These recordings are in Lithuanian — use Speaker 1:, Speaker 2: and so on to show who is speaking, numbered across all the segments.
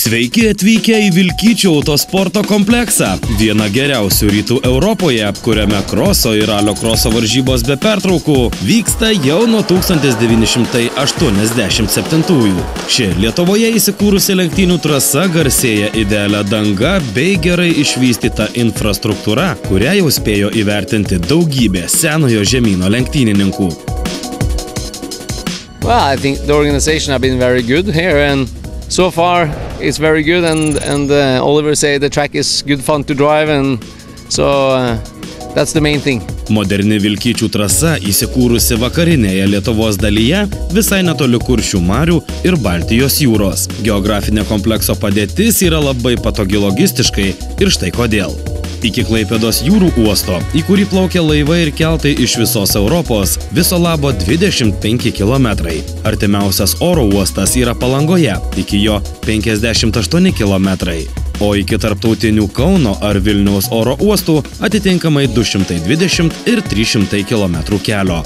Speaker 1: Sveiki atvykę į Vilkyčių autosporto kompleksą, vieną geriausių rytų Europoje, kuriame kroso ir ralio kroso varžybos be pertraukų vyksta jau nuo 1987-ųjų. Ši Lietuvoje įsikūrusi lenktynių trasa garsėja idealia danga bei gerai išvystyta infrastruktūra, kurią jau spėjo įvertinti daugybė senojo žemyno lenktynininkų.
Speaker 2: Well, I think the organization have been very good here, and so far it's very good, and Oliver say the track is good fun to drive, and so that's the main thing.
Speaker 1: Moderni Vilkyčių trasa įsikūrusi vakarinėje Lietuvos dalyje, visai netoli Kuršių marių ir Baltijos jūros. Geografinė komplekso padėtis yra labai patogi logistiškai ir štai kodėl. Iki Klaipėdos jūrų uosto, į kurį plaukia laivai ir keltai iš visos Europos, viso labo 25 kilometrai. Artimiausias oro uostas yra Palangoje, iki jo 58 kilometrai. O iki tarptautinių Kauno ar Vilniaus oro uostų atitinkamai 220 ir 300 kilometrų kelio.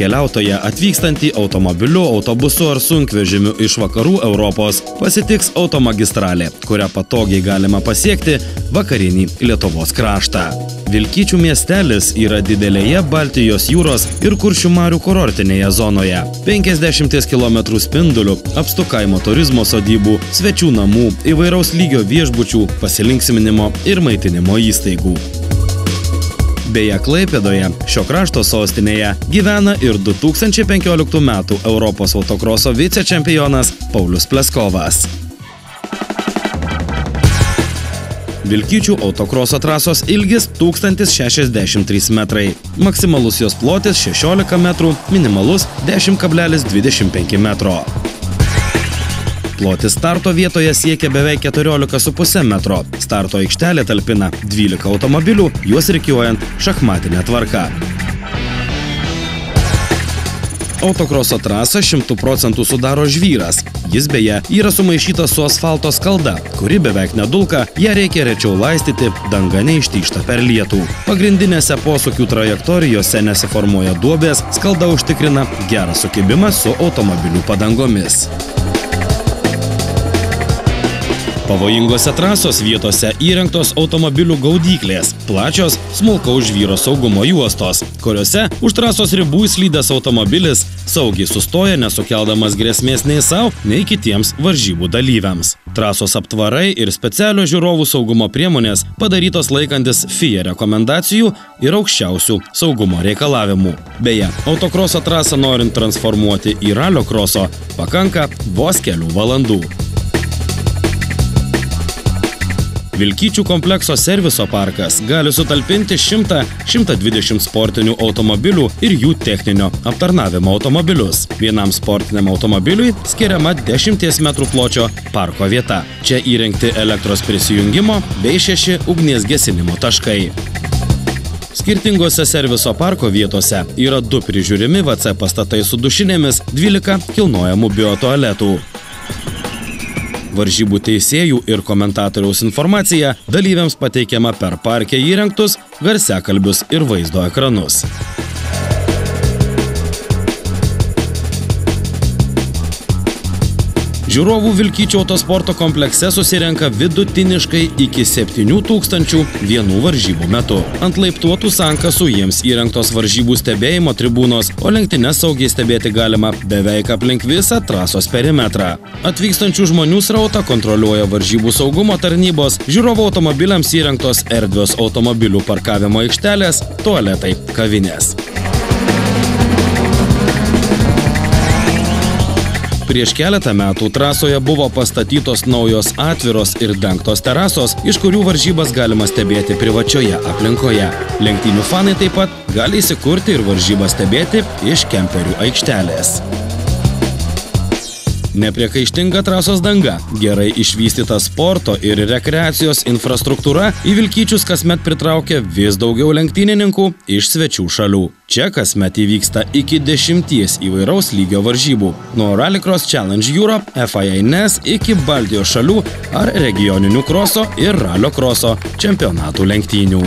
Speaker 1: Keliautoją atvykstantį automobiliu, autobusu ar sunkvežimiu iš vakarų Europos pasitiks automagistralė, kurią patogiai galima pasiekti vakarinį Lietuvos kraštą. Vilkyčių miestelis yra didelėje Baltijos jūros ir Kuršių marių kurortinėje zonoje. 50 km spindulių, apstu kaimo turizmo sodybų, svečių namų, įvairaus lygio viešbučių, pasilinksminimo ir maitinimo įstaigų. Beje, Klaipėdoje, šio krašto sostinėje, gyvena ir 2015 metų Europos autokroso vicečempionas Paulius Pleskovas. Vilkyčių autokroso trasos ilgis 1063 metrai, maksimalus jos plotis 16 metrų, minimalus 10,25 metro. Plotis starto vietoje siekia beveik 14,5 metro. Starto aikštelė talpina 12 automobilių, juos rikiuojant šachmatinę tvarką. Autokroso trasą 100% sudaro žvyras. Jis beje yra sumaišytas su asfalto skalda, kuri beveik nedulka, ją reikia rečiau laistyti, danga neištyžta per lietų. Pagrindinėse posūkių trajektorijose nesiformuoja duobės, skalda užtikrina gerą sukibimą su automobilių padangomis. Pavojingose trasos vietose įrengtos automobilių gaudyklės, plačios smulkaus žvyro saugumo juostos, kuriuose už trasos ribų įslydęs automobilis saugiai sustoja, nesukeldamas grėsmės nei savo, nei kitiems varžybų dalyviams. Trasos aptvarai ir specialios žiūrovų saugumo priemonės padarytos laikantis FIA rekomendacijų ir aukščiausių saugumo reikalavimų. Beje, autokroso trasą norint transformuoti į ralio kroso pakanka vos kelių valandų. Vilkyčių komplekso serviso parkas gali sutalpinti 100–120 sportinių automobilių ir jų techninio aptarnavimo automobilius. Vienam sportiniam automobiliui skiriama 10 metrų pločio parko vieta. Čia įrengti elektros prisijungimo bei 6 ugnies gesinimo taškai. Skirtingose serviso parko vietose yra 2 prižiūrimi WC pastatai su dušinėmis, 12 kilnojamų biotualetų. Varžybų teisėjų ir komentatoriaus informacija dalyviams pateikiama per parke įrengtus garsiakalbius ir vaizdo ekranus. Žiūrovų Vilkyčių autosporto komplekse susirenka vidutiniškai iki 7000 vienų varžybų metu. Ant laiptuotų sankasų jiems įrengtos varžybų stebėjimo tribūnos, o lenktynes saugiai stebėti galima beveik aplink visą trasos perimetrą. Atvykstančių žmonių srautą kontroliuoja varžybų saugumo tarnybos, žiūrovų automobiliams įrengtos erdvios automobilių parkavimo aikštelės, tualetai, kavinės. Prieš keletą metų trasoje buvo pastatytos naujos atviros ir dengtos terasos, iš kurių varžybas galima stebėti privačioje aplinkoje. Lenktynių fanai taip pat gali įsikurti ir varžybas stebėti iš kemperių aikštelės. Nepriekaištinga trasos danga, gerai išvystyta sporto ir rekreacijos infrastruktūra į Vilkyčius kasmet pritraukia vis daugiau lenktynininkų iš svečių šalių. Čia kasmet įvyksta iki 10 įvairaus lygio varžybų, nuo Rallycross Challenge Europe, FIA NES iki Baltijos šalių ar regioninių kroso ir ralio kroso čempionatų lenktynių.